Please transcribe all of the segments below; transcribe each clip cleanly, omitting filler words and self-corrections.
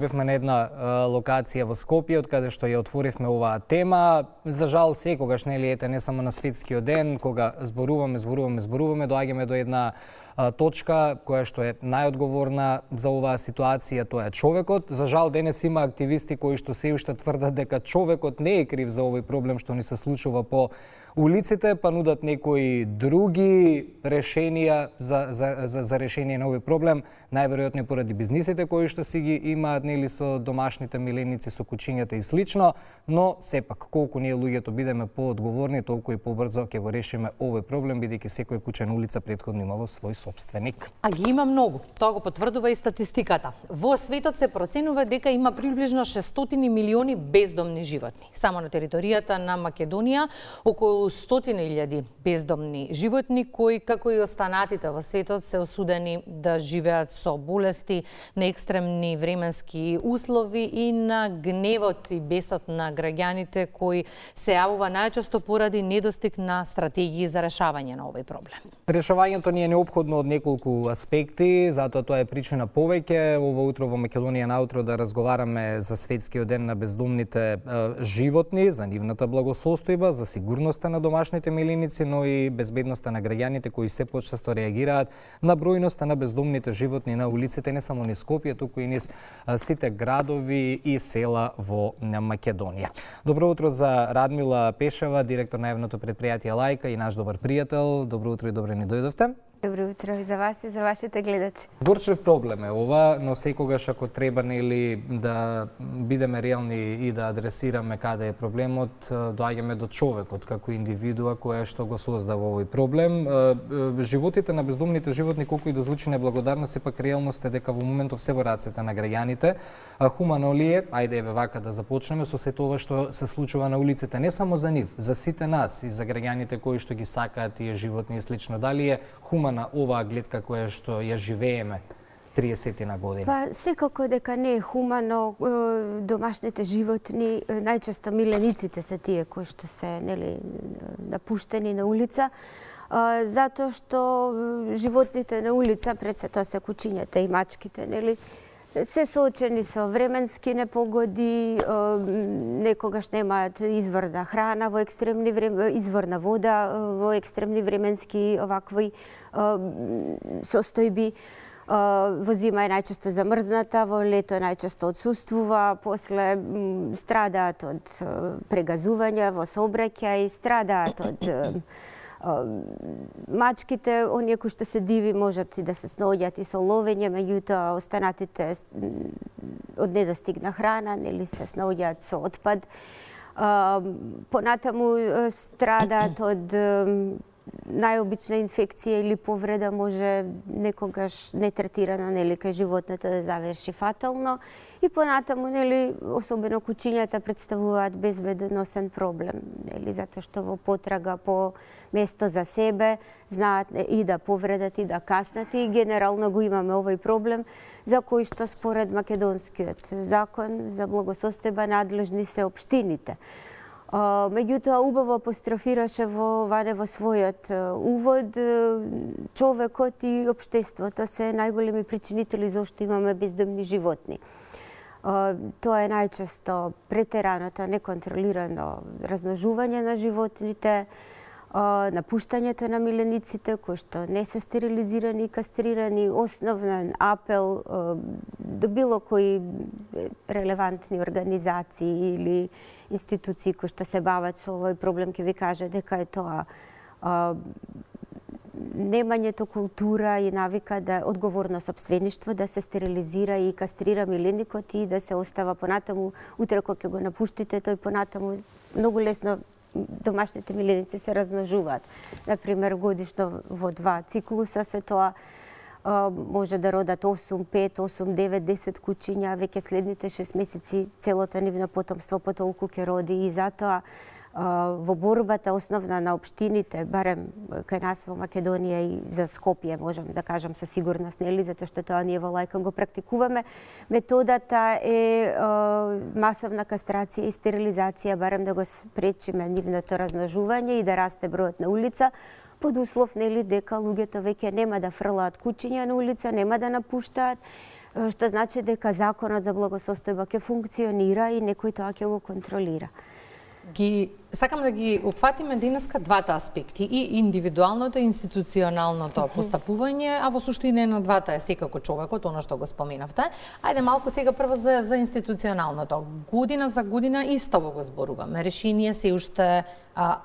Бевме на една локација во Скопје, од каде што ја отворивме оваа тема. За жал, секогаш, не само на светскиот ден, кога зборуваме, доаѓаме до една точка која што е најодговорна за оваа ситуација, тоа е човекот. За жал, денес има активисти кои што се уште тврдат дека човекот не е крив за овој проблем што ни се случува по улиците, па нудат некои други решенија за решение на овој проблем, најверојатно поради бизнисите кои што си ги имаат со домашните миленици, со кучињата и слично, но сепак колку ние луѓето бидеме поодговорни, толку и побрзо ќе го решиме овој проблем, бидејќи секој куќе на улица претходно имало свој собственик. А ги има многу. Тоа го потврдува и статистиката. Во светот се проценува дека има приближно 600 милиони бездомни животни. Само на територијата на Македонија околу 100.000 бездомни животни кои, како и останатите во светот, се осудени да живеат со болести, на екстремни временски услови и на гневот и бесот на граѓаните кои се јавува најчесто поради недостиг на стратегии за решавање на овој проблем. Решавањето ни е неопходно од неколку аспекти, затоа тоа е причина повеќе. Ова утро во Македонија наутро да разговараме за светскиот ден на бездомните животни, за нивната благосостојба, за сигурноста на домашните миленици, но и безбедноста на граѓаните кои се почесто реагираат на бројноста на бездомните животни на улиците, не само низ Скопје, туку и низ сите градови и села во Македонија. Добро утро за Радмила Пешева, директор на јавното претпријатие Лајка и наш добар пријател. Добро утро и добре ни дојдовте. Добро утро и за вас и за вашите гледачи. Горчев проблем е ова, но секогаш ако треба да бидеме реални и да адресираме каде е проблемот, доаѓаме до човекот како индивидуа која што го создава овој проблем. Животите на бездомните животни, колку и да звучи неблагодарно, сепак реалност е дека во моментов се во рацете на граѓаните. Хумано ли е, ајде еве вака да започнеме со сето ова што се случува на улиците, не само за нив, за сите нас и за граѓаните кои што ги сакаат тие животни и слично. Дали е хумано на оваа гледка која што ја живееме 30 на година? Па секако дека не е хумано. Домашните животни, најчесто милениците се тие кои што се напуштени на улица, затоа што животните на улица пред се тоа се кучињата и мачките, се соочени со временски непогоди, некогаш немаат изворна храна во екстремни изворна вода во екстремни временски овакви состојби. Во зима е најчесто замрзната, во лето најчесто отсуствува, после страдаат од прегазување во сообраќај, страдаат од мачките, оние кои што се диви можат и да се снаоѓаат и со ловење, меѓутоа останатите од недостиг на храна, се снаоѓаат со отпад. Понатаму страдаат од најобична инфекција или повреда, може некогаш нетретирано кај животното да заврши фатално. И понатаму, особено кучињата представуваат безбедносен проблем, затоа што во потрага по место за себе знаат и да повредат и да каснат, и генерално го имаме овој проблем за кој што според македонскиот закон за благосостојба надлежни се општините. Меѓутоа, убаво апострофираше во својот увод човекот и општеството се најголеми причинители зашто имаме бездомни животни. Тоа е најчесто претераното, неконтролирано размножување на животните, напуштањето на милениците кои што не се стерилизирани и кастрирани, основен апел до било кои релевантни организации или институции кои што се бават со овој проблем ќе ви каже дека е тоа немањето култура и навика да одговорно сопствеништво, да се стерилизира и кастрира миленикот и да се остава понатаму, утре кога ќе го напуштите, тој понатаму многу лесно домашните миленици се размножуваат. Например, годишно во 2 циклуса се тоа може да родат 8, 5, 8, 9, 10 кучиња, веќе следните 6 месеци целото нивно потомство потолку ќе роди, и затоа во борбата основна на општините, барем кај нас во Македонија и за Скопје, можам да кажам со сигурност, затоа што тоа ние во Лајка го практикуваме, методата е масовна кастрација и стерилизација, барем да го спречиме нивното размножување и да расте бројот на улица, под услов дека луѓето веќе нема да фрлаат кучиња на улица, нема да напуштаат, што значи дека законот за благосостојба ќе функционира и некој тоа ќе го контролира. Сакам да ги опфатиме денеска двата аспекти, и индивидуалното и институционалното постапување, а во суштина на двата е секако човекот, она што го споменавте. Ајде малку сега прво за институционалното. Година за година истово го зборуваме. Решение се уште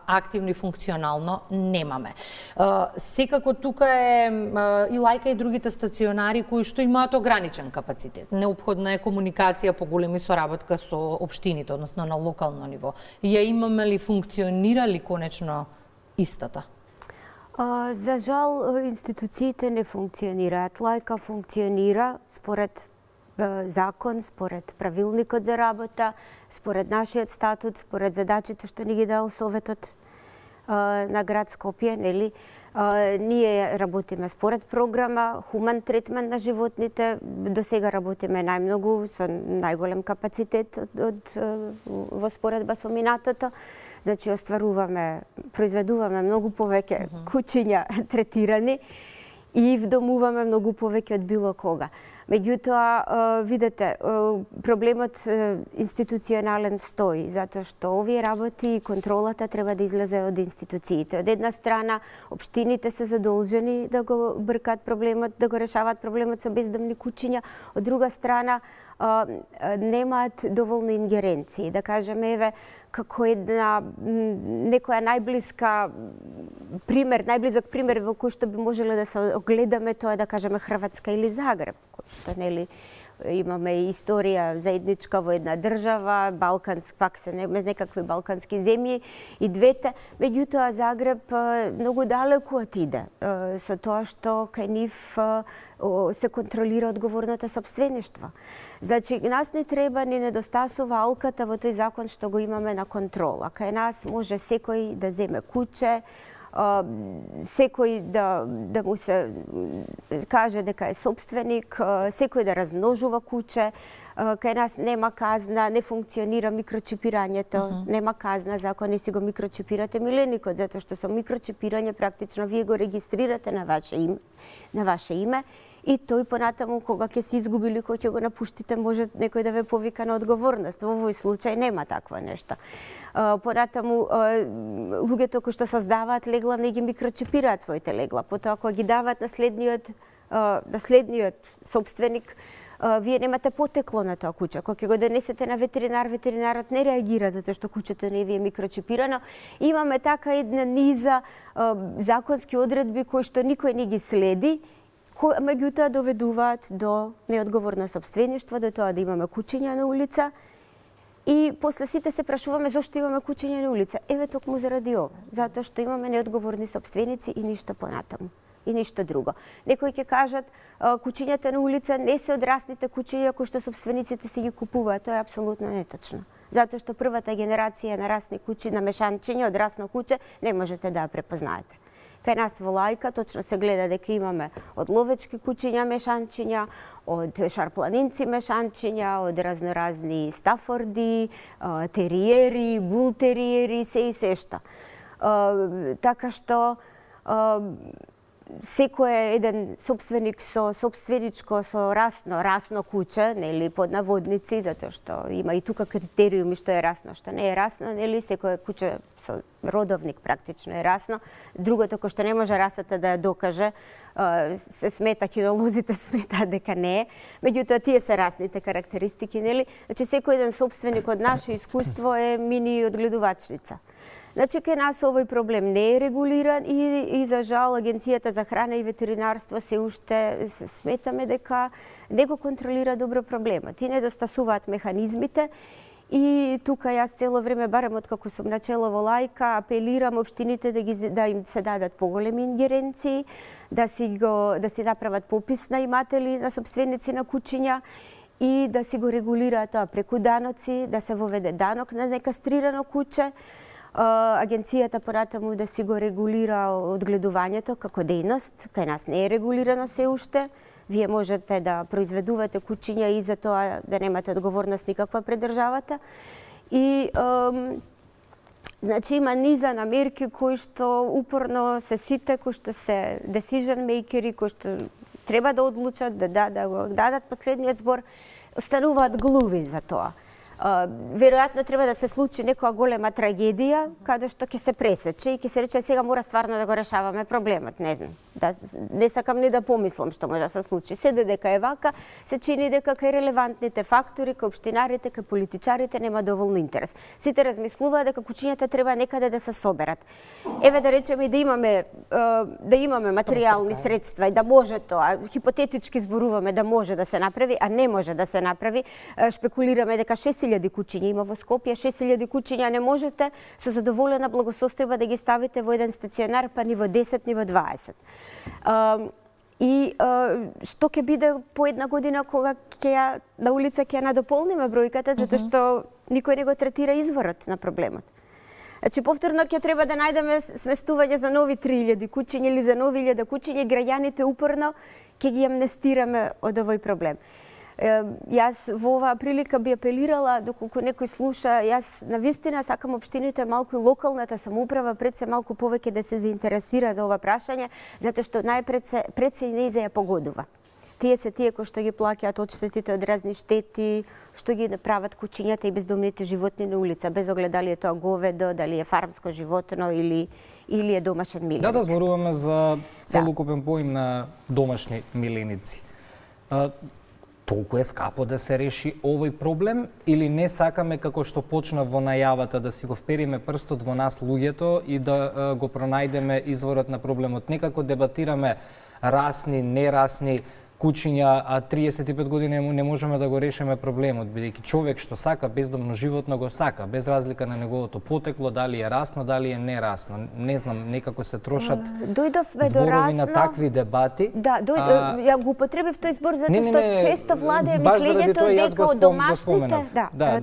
активно и функционално немаме. Секако тука е и лајка и другите стационари кои што имаат ограничен капацитет. Неопходна е комуникација поголема соработка со општините, односно на локално ниво. Ја имаме ли, функционира ли конечно истата? За жал, институциите не функционираат. Лајка функционира според закон, според правилникот за работа, според нашиот статут, според задачите што ни ги дал Советот на град Скопје, нели? Ние работиме според програма, хуман третмент на животните. До сега работиме најмногу со најголем капацитет во споредба со минатото. Значи, произведуваме многу повеќе кучиња третирани и вдомуваме многу повеќе од било кога. Меѓутоа, видете, проблемот институционален стои, затоа што овие работи и контролата треба да излезе од институциите. Од една страна, општините се задолжени да го бркаат проблемот, да го решаваат проблемот со бездомни кучиња. Од друга страна, немаат доволно ингеренции. Да кажеме, еве, како некоја најблизок пример во кој што би можеле да се огледаме, тоа е, да кажеме, Хрватска или Загреб, кој што, нели, имаме историја заедничка во една држава, пак се некакви балкански земји и двете. Меѓутоа, Загреб многу далеку отиде со тоа што кај нив се контролира одговорното сопствеништво. Значи, нас не треба, ни недостасува алката во тој закон што го имаме на контрола. Кај нас може секој да земе куче, секој да му се каже дека е собственик, секој да размножува куче. Кај нас нема казна, не функционира микрочипирањето, нема казна за ако не си го микрочипирате миленикот, затоа што со микрочипирање практично вие го регистрирате на ваше име и тој понатаму кога ќе се изгуби или кога ќе го напуштите, може некој да ве повика на одговорност. Во овој случај нема таква нешто. Понатаму луѓето кои што создаваат легла не ги микрочипираат своите легла, потоа кога ги даваат на следниот собственик, вие немате потекло на тоа куче. Кога ќе го донесете на ветеринар, ветеринарот не реагира затоа што кучето не ви е микрочипирано. Имаме така една низа законски одредби кои што никој не ги следи, меѓутоа доведуваат до неодговорно сопствеништво, до тоа да имаме кучиња на улица. И после сите се прашуваме зошто имаме кучиња на улица. Еве токму заради ова, затоа што имаме неодговорни сопственици и ништо понатаму. И ништо друго. Некои ќе кажат, кучињата на улица не се од расните кучиња кои што сопствениците си ги купуваат. Тоа е апсолутно неточно. Затоа што првата генерација на расни кучи, на мешанчиња од расно куче, не можете да ја препознаете. Кај нас во лајка точно се гледа дека имаме од ловечки кучиња мешанчиња, од шарпланинци мешанчиња, од разноразни стафорди, териери, бултериери, се и сешта. Така што секој еден собственик со собственичко, со расно куче, нели, под наводници, затоа што има и тука критериуми што е расно, што не е расно, нели, секој куче со родовник практично е расно. Другото кој што не може расата да ја докаже, се смета, кинолозите сметаат дека не е. Меѓутоа, тие се расните карактеристики, нели? Значи, секој еден собственик од наше искуство е мини одгледувачница. Значи, кај нас овој проблем не е регулиран и за жал Агенцијата за храна и ветеринарство се уште сметаме дека не го контролира добро проблемот. И недостасуваат механизмите и тука јас цело време, барем откако сум начело во лајка, апелирам општините да им се дадат поголеми ингеренции, да си направат попис на иматели, на сопственици на кучиња и да си го регулираат тоа преку даноци, да се воведе данок на некастрирано куче. Агенцијата понатаму да си го регулира одгледувањето како дејност. Кај нас не е регулирано се уште. Вие можете да произведувате кучиња и за тоа да немате одговорност никаква пред државата. И значи има низа на мерки кои што упорно се сите, кои што се decision makeri, кои што треба да одлучат, да го дадат последниот збор, остануваат глуви за тоа. Веројатно треба да се случи некоја голема трагедија, каде што ќе се пресече и ќе се рече сега мора стварно да го решаваме проблемот, не знам. Не сакам ни да помислам што може да се случи. Се додека е вака, се чини дека кај релевантните фактори, кај општинарите, кај политичарите нема доволно интерес. Сите размислуваат дека кучињата треба некаде да се соберат. Еве да речеме и да имаме материјални средства и да може тоа, хипотетички зборуваме да може да се направи, а не може да се направи. Шпекулираме дека 6.000 кучиња има во Скопје, 6.000 кучиња не можете со задоволена благосостојба да ги ставите во еден стационар, па ни во 10, ни во 20. Што ќе биде по една година кога на улица ќе надополниме бројката, затоа што никој не го третира изворот на проблемот. Значи, повторно ќе треба да најдеме сместување за нови 3.000 кучиња или за нови 1.000 кучиња, граѓаните упорно ќе ги амнестираме од овој проблем. Јас во оваа прилика би апелирала, доколку некој слуша, јас навистина сакам општините малку и локалната самоуправа пред се малку повеќе да се заинтересира за ова прашање, затоа што пред се и не ја погодува. Тие се тие кои што ги плаќаат одштетите од разни штети, што ги направат кучињата и бездомните животни на улица, без оглед дали е тоа говедо, дали е фармско животно или е домашен миленик. Да зборуваме за целокупен поим на домашни миленици. Толку е скапо да се реши овој проблем или не сакаме, како што почна во најавата, да си го впериме прстот во нас луѓето и да го пронајдеме изворот на проблемот? Некако дебатираме расни, нерасни кучиња, а 35 години не можеме да го решиме проблемот, бидејќи човек што сака бездомно животно го сака, без разлика на неговото потекло, дали е расно, дали е нерасно. Не знам, некако се трошат зборови на такви дебати. Да, ја го употребив тој збор затоа што често владее мислењето дека од домашните,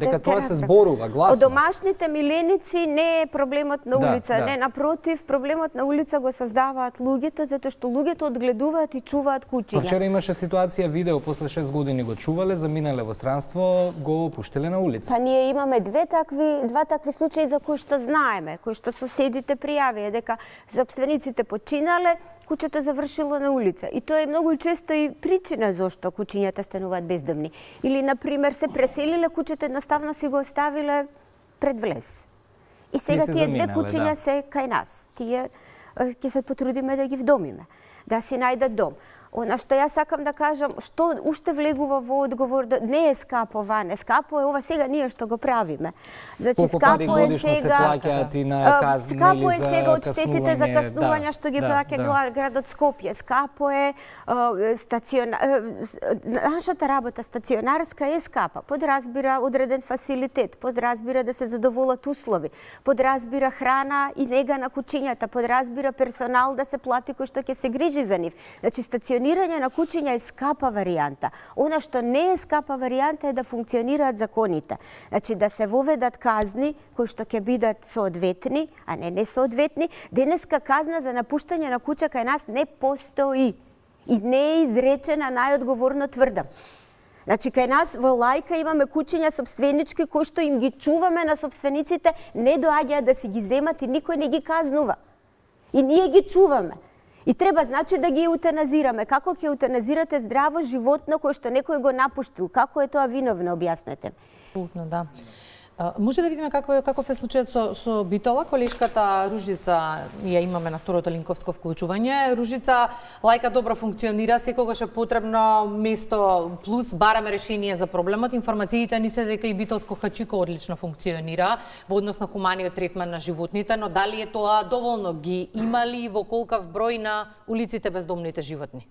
дека тоа се зборува гласно. Од домашните миленици не е проблемот на улица, не, напротив, проблемот на улица го создаваат луѓето затоа што луѓето одгледуваат и чуваат кучиња. Вчера имаше ситуација, видео после 6 години го чувале, заминале во странство, го пуштиле на улица. Па ние имаме два такви случаи за кои што знаеме, кои што соседите пријавија дека собствениците починале, кучето завршило на улица. И тоа е многу често и причина зошто кучињата стануваат бездомни. Или, например, се преселиле, кучето едноставно си го оставиле пред влез. И сега тие две кучиња се кај нас. Тие ќе се потрудиме да ги вдомиме, да си најдат дом. Она што јас сакам да кажам, што уште влегува во одговор, не е скапо ване, скапо е ова сега ние што го правиме. Значи скапо е сега скапо е сега одштетите за каснувања што ги плаќа градот Скопје. Скапо е нашата работа стационарска е скапа. Подразбира одреден фасилитет, подразбира да се задоволат услови, подразбира храна и нега на кучињата, подразбира персонал да се плати кој што ќе се грижи за нив. Значи функционирање на кучиња е скапа варијанта. Она што не е скапа варијанта е да функционираат законите. Значи да се воведат казни кои што ќе бидат соодветни, а не несоодветни. Денеска казна за напуштање на куќа кај нас не постои и не е изречена, најодговорно тврдам. Значи, кај нас во Лајка имаме кучиња собственички кои што им ги чуваме на собствениците, не доаѓаат да си ги земат и никој не ги казнува. И ние ги чуваме. И треба, значи, да ги еутаназираме. Како ќе еутаназирате здраво животно кое што некој го напуштил? Како е тоа виновно, објаснете? Абсолютно, да. Може да видиме каков е случајот со Битола. Колешката Ружица ја имаме на второто линковско вклучување. Ружица, Лајка добро функционира, секогаш е потребно место плюс бараме решение за проблемот. Информациите ни се дека и Битолско Хачико одлично функционира во однос на хуманиот третман на животните, но дали е тоа доволно? Ги имали во колкав број на улиците бездомните животни?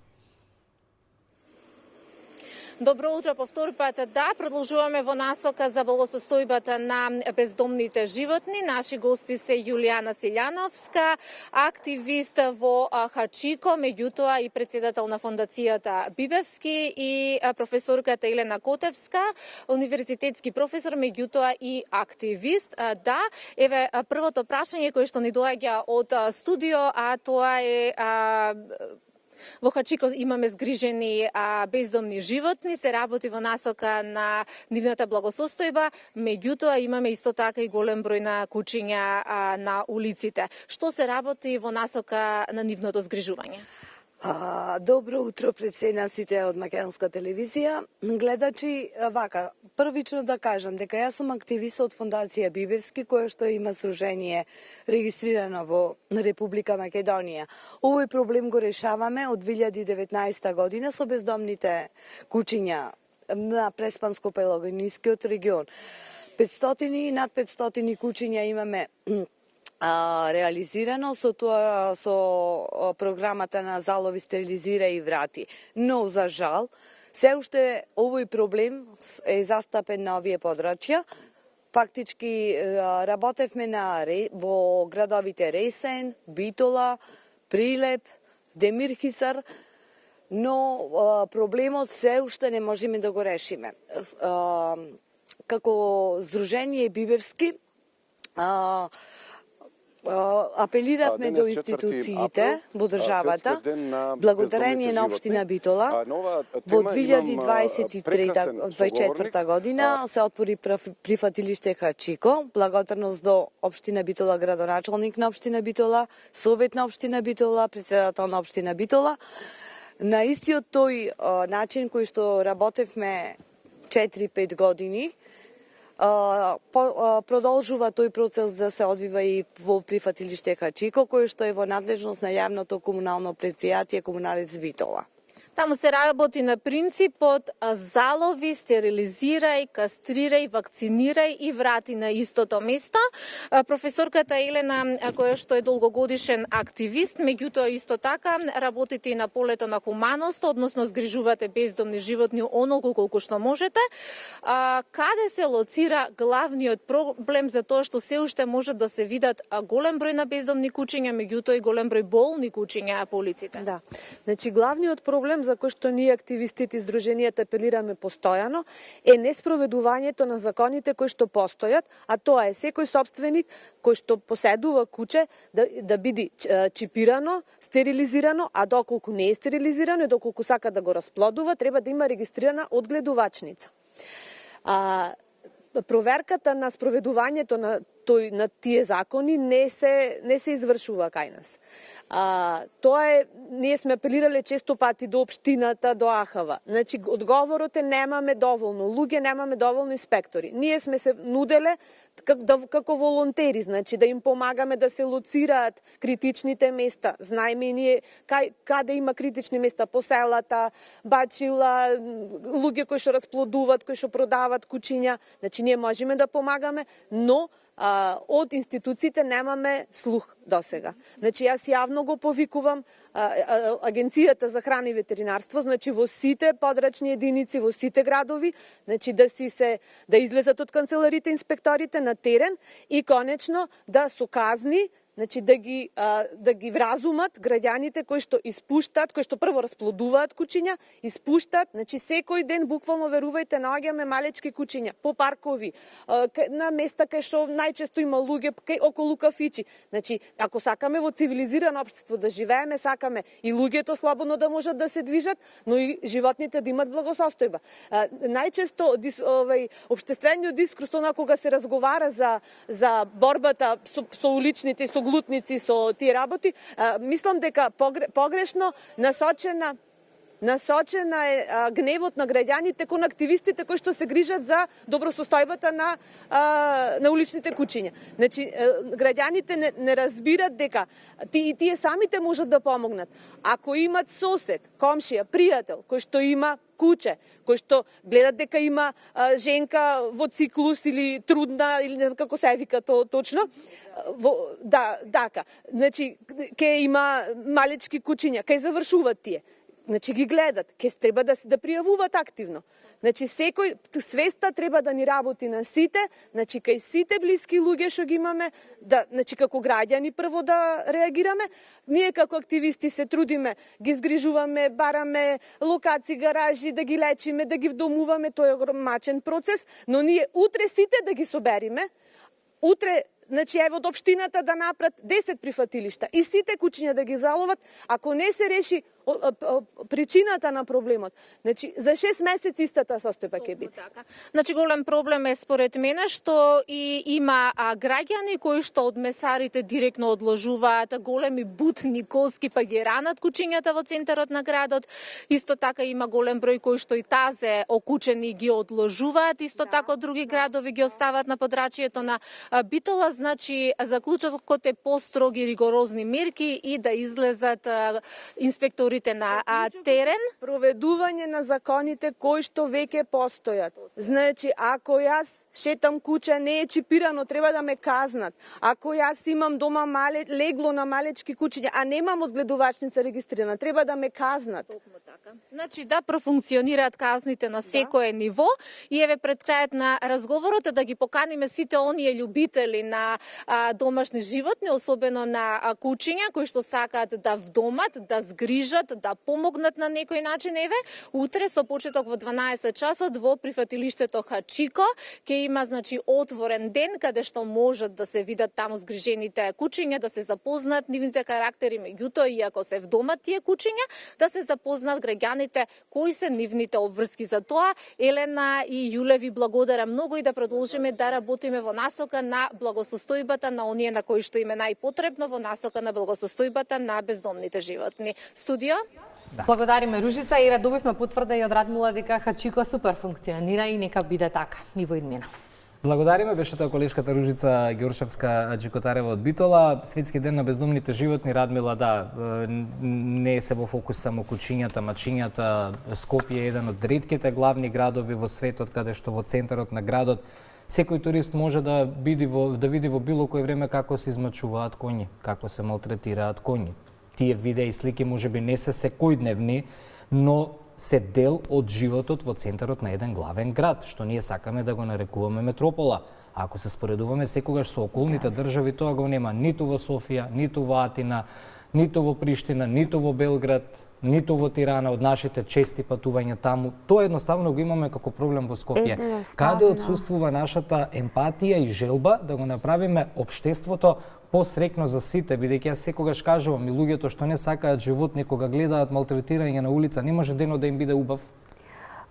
Добро утро по втори пат. Да, продолжуваме во насока за благосостојбата на бездомните животни. Наши гости се Јулијана Силјановска, активист во Хачико, меѓутоа и председател на фондацијата Бибевски, и професорката Елена Котевска, универзитетски професор, меѓутоа и активист. Да, еве првото прашање кое што ни доаѓа од студио, а тоа е во Хачико имаме згрижени бездомни животни, се работи во насока на нивната благосостојба, меѓутоа имаме исто така и голем број на кучиња на улиците. Што се работи во насока на нивното згрижување? Добро утро пред се на сите од Македонска телевизија. Гледачи, вака, првично да кажам дека јас сум активист од Фондација Бибевски, која што има сдружение регистрирано во Република Македонија. Овој проблем го решаваме од 2019 година со бездомните кучиња на Преспанско-Пелагонискиот регион. 500 и над 500 кучиња имаме реализирано со тоа, со програмата на залови стерилизира и врати. Но за жал се уште овој проблем е застапен на овие подрачја. Фактички работевме во градовите Ресен, Битола, Прилеп, Демирхисар, но проблемот се уште не можеме да го решиме. Како Сдружение Бибевски апелиравме до институциите во државата, благодарение на општина Битола. Во 2023-2024 година се отвори прифатилиште Хачико, благодарност до општина Битола, градоначалник на општина Битола, совет на општина Битола, председател на општина Битола. На истиот тој начин кој што работевме 4-5 години, продолжува тој процес да се одвива и во прифатилиште Хачико, кој што е во надлежност на јавното комунално предпријатие Комуналец Битола. Таму се работи на принципот залови, стерилизирај, кастрирај, вакцинирај и врати на истото место. Професорката Елена, која што е долгогодишен активист, меѓутоа исто така работите и на полето на хуманост, односно згрижувате бездомни животни онолку колку што можете. Каде се лоцира главниот проблем за тоа што се уште може да се видат голем број на бездомни кучиња, меѓутоа и голем број болни кучиња по улиците? Да. Значи главниот проблем за кој што ние активистите и здруженијата апелираме постојано е неспроведувањето на законите кои што постојат, а тоа е секој сопственик кој што поседува куче да биде чипирано, стерилизирано, а доколку не е стерилизирано и доколку сака да го расплодува, треба да има регистрирана одгледувачница. Проверката на спроведувањето на тие закони не се извршува кај нас. Тоа е, ние сме апелирале често пати до општината, до АХВ. Значи, одговорот е немаме доволно луѓе, немаме доволно инспектори. Ние сме се нуделе како волонтери, значи да им помагаме да се лоцираат критичните места. Знаеме и ние каде има критични места по селата, бачила, луѓе кои што расплодуваат, кои што продават кучиња. Значи, ние можеме да помагаме, но од институциите немаме слух досега. Значи, јас јавно го повикувам Агенцијата за храна и ветеринарство, значи во сите подрачни единици, во сите градови, значи да излезат од канцеларите инспекторите на терен и конечно да со казни, значи да ги вразумат граѓаните кои што испуштаат, кои што прво расплодуваат кучиња, испуштаат, значи секој ден буквално верувајте наоѓаме малечки кучиња по паркови, на места кај што најчесто има луѓе околу кафичи. Значи ако сакаме во цивилизирано општество да живееме, сакаме и луѓето слободно да можат да се движат, но и животните да имат благосостојба. Најчесто општествениот дискурс кога се разговара за борбата со уличните, со глутници, со тие работи, мислам дека погрешно насочена е гневот на граѓаните кон активистите кои што се грижат за добросостојбата на уличните кучиња. Значи, граѓаните не разбират дека тие самите можат да помогнат. Ако имат сосед, комшија, пријател, кој што има куче, кој што гледат дека има женка во циклус или трудна, или не знам како се вика точно, значи, ке има малечки кучиња, кај завршуваат тие. Значи ги гледат, ке треба да пријавуваат активно. Значи свеста треба да ни работи на сите, значи кај сите блиски луѓе што ги имаме, значи како граѓани прво да реагираме. Ние како активисти се трудиме, ги згрижуваме, бараме локации, гаражи, да ги лечиме, да ги вдомуваме, тоа е огромачен процес, но ние утре сите да ги собериме, утре значи ево од општината да направат 10 прифатилишта и сите кучиња да ги заловат, ако не се реши причината на проблемот. Значи, за 6 месеци истата состојба ќе биде. Така. Значи, голем проблем е според мене што и има граѓани кои што од месарите директно одложуваат големи бутни коски па ги ранат кучињата во центарот на градот. Исто така има голем број кои што и тазе окучени ги одложуваат. Исто така други градови ги остават на подрачјето на Битола. Значи, заклучокот е построги ригорозни мерки и да излезат инспекторите на терен. Проведување на законите кои што веќе постојат. Значи, ако јас шетам куќа, не е чипирано, треба да ме казнат. Ако јас имам дома легло на малечки кучиња, а немам одгледувачница регистрирана, треба да ме казнат. Така. Значи да профункционираат казните на секое ниво и еве пред крајот на разговорот да ги поканиме сите оние љубители на домашни животни, особено на кучиња кои што сакаат да вдомат, да згрижат, да помогнат на некој начин. Еве, утре со почеток во 12 часот во прифатилиштето Хачико ќе има значи отворен ден каде што можат да се видат таму згрижените кучиња, да се запознаат нивните карактери, меѓутоа иако се вдомат тие кучиња, да се запознаат граѓаните кои се нивните обврски. За тоа Елена и Јуле ви благодарам многу и да продолжиме да работиме во насока на благосостојбата на оние на кои што им е најпотребно, во насока на благосостојбата на бездомните животни. Студио? Да. Благодариме Ружица и еве добивме потврда и од Радмила дека Хачико супер функционира и нека биде така и во иднина. Благодариме, беше тоа колешката Ружица Ѓоршевска Джикотарева од Битола. Светски ден на бездомните животни, Радмила, да, не е се во фокус само кучињата, мачињата. Скопје е еден од ретките главни градови во светот каде што во центарот на градот секој турист може да види во било кој време како се измачуваат коњи, како се малтретираат коњи. Тие видеа и слики можеби не се секојдневни, но се дел од животот во центарот на еден главен град, што ние сакаме да го нарекуваме метропола. А ако се споредуваме секогаш со околните држави, тоа го нема ниту во Софија, ниту во Атина, ниту во Приштина, ниту во Белград, ниту во Тирана, од нашите чести патувања таму. Тоа едноставно го имаме како проблем во Скопје. Каде отсуствува нашата емпатија и желба да го направиме општеството посрекно за сите, бидејќи јас секогаш кажувам и луѓето што не сакаат животни кога гледаат малтретирање на улица, не може денот да им биде убав.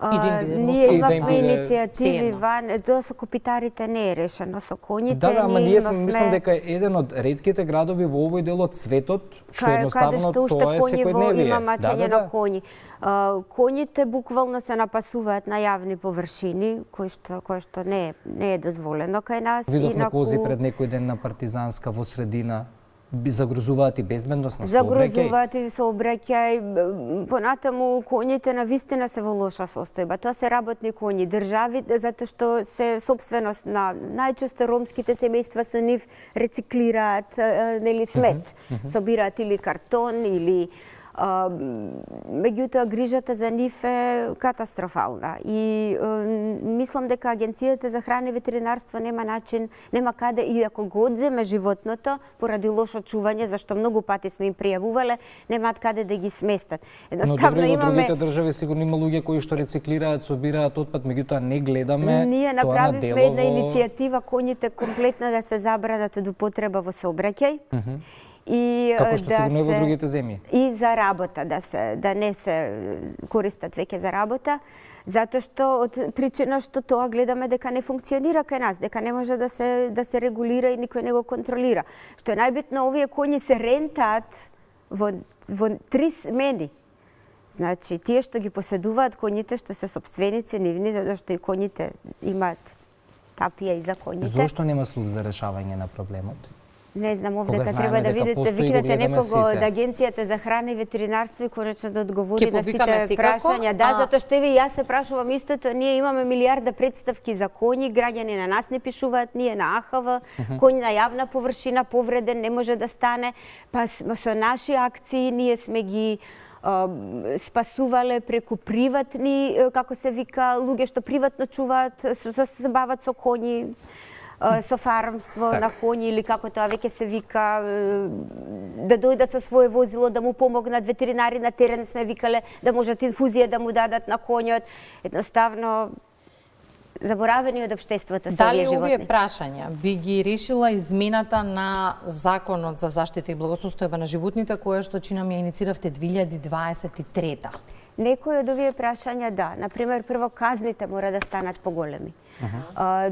Ние имавме иницијативи ван, тоа со копитарите не е решено, со коњите. Да, ама ние мислам дека е еден од ретките градови во овој дел од светот што едноставно тоа е секојдневие. Има мачење на коњи. Коњите буквално се напасуваат на јавни површини, кој што не е дозволено кај нас. Видовме кози пред некој ден на Партизанска во средина. Загрозуваат и безбедност на сообраќај. Загрозуваат и сообраќај. Понатаму коњите на вистина се во лоша состојба. Тоа се работни коњи, држави, затоа што се собственост на најчесто ромските семејства со нив рециклираат нели смет. Собираат или картон или меѓутоа грижата за нив е катастрофална и мислам дека Агенцијата за храна и ветеринарство нема начин, нема каде, и ако го одземе животното поради лошо чување, зашто многу пати сме им пријавувале, немаат каде да ги сместат. Едноставно имаме... Но добре, во другите држави сигурно има луѓе кои што рециклираат, собираат отпад, меѓутоа не гледаме. Ние направивме една иницијатива коњите комплетно да се забранат од употреба во сообраќај. И како што сигурно е во другите земји. И за работа, да не се користат веќе за работа, затоа што од причина што тоа гледаме дека не функционира кај нас, дека не може да се регулира и никој не го контролира. Што е најбитно, овие коњи се рентаат во 3 смени. Значи, тие што ги поседуваат коњите, што се сопственици нивни, затоа што и коњите имаат тапија и за коњите. Зошто нема слух за решавање на проблемот? Не знам, овдека треба да викнете некого од Агенцијата за храна и ветеринарство и конечно да одговори на сите прашања. Да, затоа што и јас се прашувам истото, ние имаме милиарда представки за коњи, граѓани на нас не пишуваат, ние на АХВ, коњ на јавна површина повреден не може да стане, па со наши акции ние сме ги спасувале преку приватни, како се вика, луѓе што приватно чуваат, што се бават со коњи, со фармство на коњи или како тоа веќе се вика, да дојдат со свое возило да му помогнат, ветеринари на терен сме викале да можат инфузија да му дадат на коњот. Едноставно заборавени од општеството со Дали овие овие животни. прашања би ги решила измената на Законот за заштита и благосостојба на животните, која што чинам ја иницииравте 2023-та? Некои од овие прашања да, например прво казните мора да станат поголеми.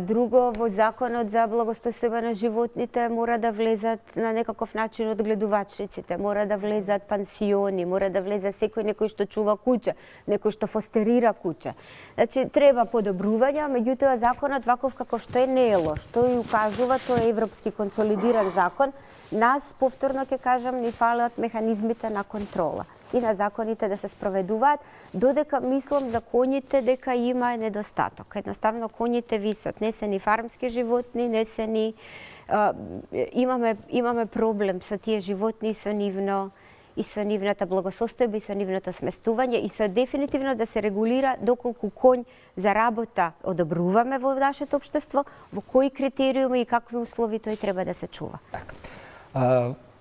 Друго, во Законот за благосостојба на животните мора да влезат на некаков начин одгледувачниците, мора да влезат пансиони, мора да влезе некој што чува куќа, некој што фостерира куќа. Значи, треба подобрување, меѓутоа законот ваков каков што е не е лош. Тој укажува, тој е европски консолидиран закон. Нас, повторно ќе кажам, ни фалат механизмите на контрола и на законите да се спроведуваат, додека мислам за коњите дека има недостаток. Едноставно коњите висат, не се ни фармски животни, не се ни имаме проблем со тие животни и со нивната благосостојба и со нивното сместување и со дефинитивно да се регулира доколку коњ за работа одобруваме во нашето општество, во кои критериуми и какви услови тој треба да се чува.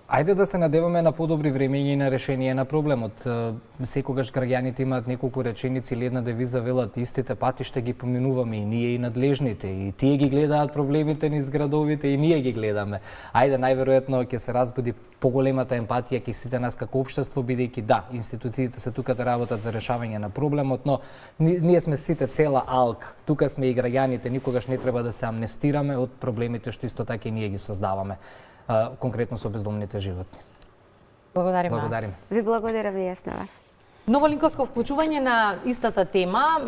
Ајде да се надеваме на подобри времења и на решение на проблемот. Секогаш граѓаните имаат неколку реченици или една девиза, велат истите пати ще ги поминуваме и ние и надлежните, и тие ги гледаат проблемите низ градовите и ние ги гледаме. Ајде, најверојатно ќе се разбуди поголемата емпатија ке сите нас како општество, бидејќи да, институциите се тука да работат за решавање на проблемот, но ние сме сите цела алк. Тука сме и граѓаните, никогаш не треба да се амнестираме од проблемите што исто така и ние ги создаваме. Конкретно со бездомните животни. Благодариме. Благодарим. Ви благодарам и јас на вас. Ново линковско вклучување на истата тема.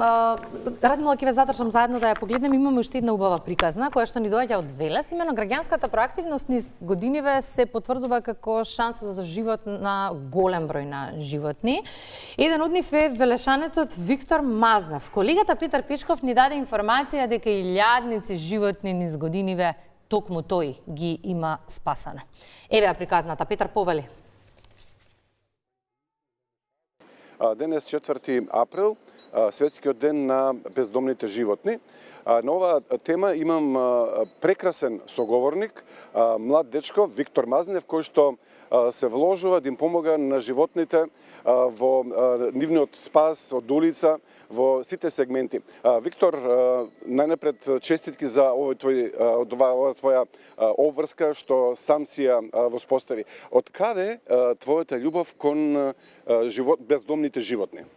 Радмила, ќе ве задржам заедно да ја погледнем. Имаме уште една убава приказна, која што ни доаѓа од Велес. Имено граѓанската проактивност низ годиниве се потврдува како шанса за живот на голем број на животни. Еден од нив е велешанецот Виктор Мазнев. Колегата Петар Печков ни даде информација дека илјадници животни низ годиниве токму тој ги има спасане. Еве ја приказната. Петар, повели. Денес 4 април, светскиот ден на бездомните животни. На оваа тема имам прекрасен соговорник, млад дечко Виктор Мазнев, кој што се вложува да им помога на животните во нивниот спас од улица, во сите сегменти. Виктор, најнапред честитки за овој твоја обврска што сам си ја воспостави. Од каде твојата љубов кон бездомните животни?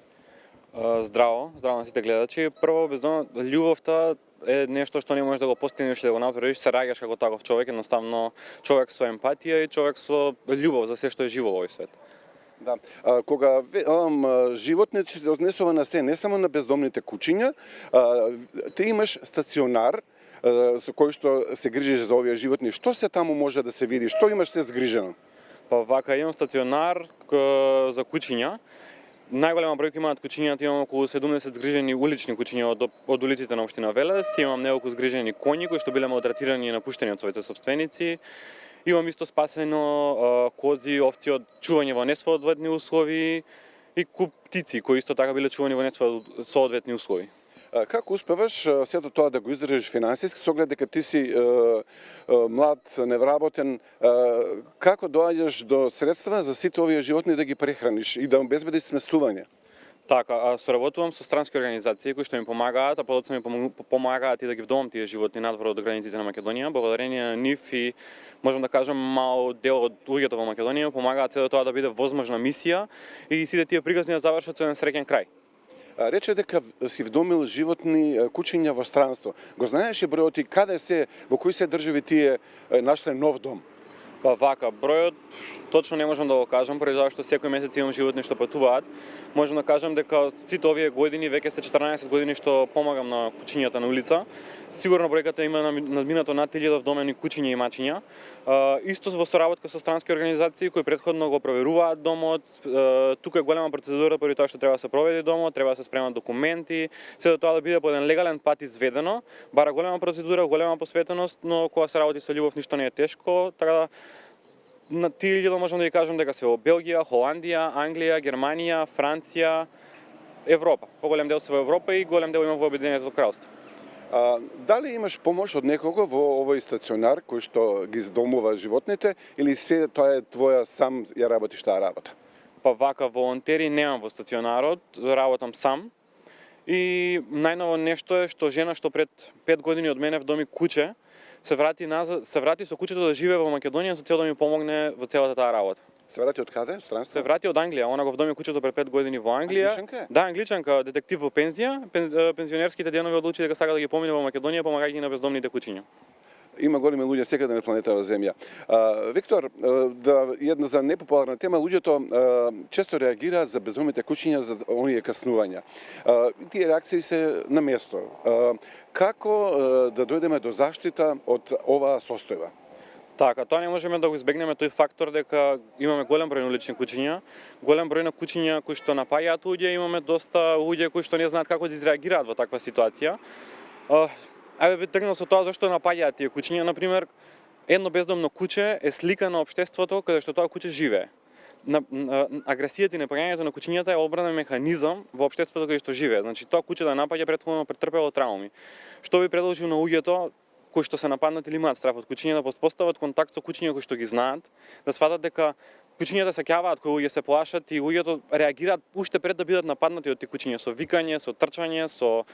Здраво на сите гледачи. Прво, љубовта е нешто што не можеш да го постигнеш и да го направиш, се раѓаш како таков човек, едноставно човек со емпатија и човек со љубов за се што е живо во овој свет. Да. Кога животни се однесува на се, не само на бездомните кучиња, ти имаш стационар со кој што се грижиш за овие животни. Што се таму може да се види? Што имаш се згрижено? Па вака имам стационар за кучиња. Најголема бројка имаат кучињата, имам околу 70 згрижени улични кучиња од улиците на општина Велес, имам неколку згрижени коњи кои што биле малтретирани и напуштени од своите собственици. Имам исто спасено кози, овци од чување во несоодветни услови и куп птици кои исто така биле чувани во несоодветни услови. Како успеваш сето тоа да го издржиш финансиски, со оглед дека ти си млад, невработен, како доаѓаш до средства за сите овие животни да ги прехраниш и да обезбедиш сместување? Така, соработувам со странски организации кои што ми помагаат, а подоцна ми помагаат и да ги вдомам тие животни надвор од границите на Македонија. Благодарение на нив и можам да кажам мал дел од луѓето во Македонија помагаат сето тоа да биде возможна мисија и сите тие приказни да завршат со еден среќен крај. Рече дека си вдомил животни кучиња во странство. Го знаеш и бројот и каде се, во кои се држави тие нашле нов дом? Па вака, бројот точно не можам да го кажам, поради тоа што секој месец имам животни што патуваат. Можам да кажам дека сите овие години, веќе се 14 години што помагам на кучињата на улица. Сигурно бројката има надминато над 1000 вдомени кучиња и мачиња. Исто во соработка со странски организации кои претходно го проверуваат домот. Тука е голема процедура поради тоа што треба да се проведе домот, треба да се спремат документи, сето тоа да биде по еден легален пат изведено. Бара голема процедура, голема посветеност, но кога се работи со љубов ништо не е тешко, така да на тие луѓе можам да ви кажам дека се во Белгија, Холандија, Англија, Германија, Франција, Европа. Поголем дел се во Европа и голем дел има во Обединетото кралство. Дали имаш помош од некого во овој стационар кој што ги здомува животните или се тоа е твоја сам ја работиш таа работа? Па вака волонтери немам во стационарот, работам сам И најново нешто е што жена што пред 5 години од мене вдоми куче, се врати со кучето да живее во Македонија со цел да ми помогне во целата таа работа. Се врати од каде? Странство? Се врати од Англија, она го вдоми кучето пред 5 години во Англија. Англичанка е? Да, англичанка, детектив во пензија. Пензионерските денови одлучи дека сака да ги помине во Македонија, помагајќи на бездомните кучиња. Има големи луѓе секаде на планетава Земја. Виктор, една за непопуларна тема, луѓето често реагираат за бездомните кучиња за оние каснувања. Тие реакции се на место. Како да дојдеме до заштита од оваа состојба? Така, тоа не можеме да го избегнеме тој фактор дека имаме голем број на улични кучиња, голем број на кучиња кои што напаѓаат луѓе, имаме доста луѓе кои што не знаат како да изреагираат во таква ситуација. Ајде би тргнал со тоа зашто напаѓаат тие кучиња. Например, едно бездомно куче е слика на општеството каде што тоа куче живее. Агресијата и напаѓањето на кучињата е одбранен механизам во општеството каде што живее. Значи тоа куче да напаѓа претходно претрпело трауми. Што би предложил на луѓето кои што се нападнати или имаат страф од кучиња да постават контакт со кучиња кои што ги знаат, да сватат дека кучињата се ќаваат кои луѓе се плашат и луѓето реагираат уште пред да бидат нападнати од тие кучиња со викање, со трчање, со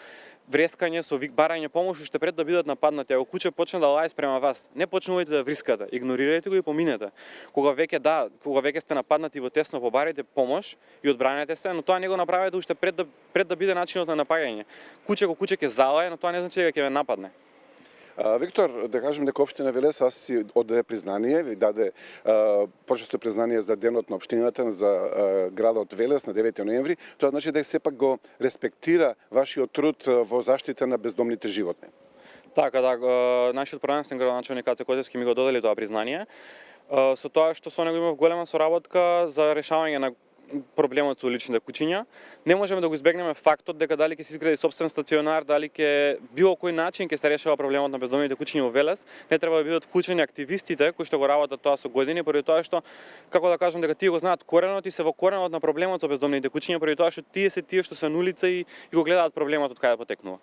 врескање, со барање помош уште пред да бидат нападнати. Ако куче почне да лае спрема вас, не почнувајте да врискате, игнорирајте го и поминете. Кога веќе сте нападнати во тесно, побарајте помош и одбранете се, но тоа не го направете уште пред да биде начинот на напаѓање. Куче ќе залае, но тоа не значи дека ќе ве нападне. Виктор, да кажем дека општина Велес вас си одаде признание, ви даде почесто признание за денот на општината за градот Велес на 9 ноември. Тоа значи дека сепак го респектира вашиот труд во заштита на бездомните животни. Така, нашиот првенствен градоначалник Аце Котевски ми го додели тоа признание. Со тоа што со него имав голема соработка за решавање на проблемот со уличните кучиња. Не можеме да го избегнеме фактот дека дали ќе се изгради сопствен стационар, дали ќе било кој начин ќе се решава проблемот на бездомните кучиња во Велес, не треба да бидат вклучени активистите кои што го работат тоа со години, поради тоа што, како да кажам, дека тие го знаат коренот и се во коренот на проблемот со бездомните кучиња, поради тоа што тие што се на улица и го гледаат проблемот од каде потекнува.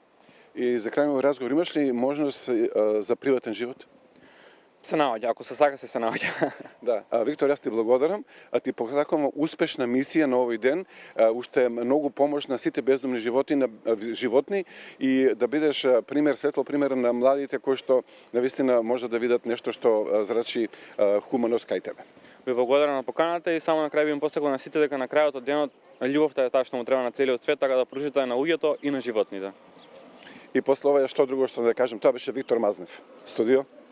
И за крај разговор, имаш ли можност за приватен живот? Се наоѓа, ако се сака се наоѓа. Да, Виктор, јас ти благодарам, ти посакувам успешна мисија на овој ден, уште многу помош на сите бездомни животни и да бидеш светло пример на младите кои што навистина може да видат нешто што зрачи хуманост кај тебе. Ви благодарам на поканата и само на крај би им посакал на сите дека на крајот од денот љубовта е таа што му треба на целиот свет, така да пружите на луѓето и на животните. И после ова што друго што да кажем, тоа беше Виктор Мазнев. Студио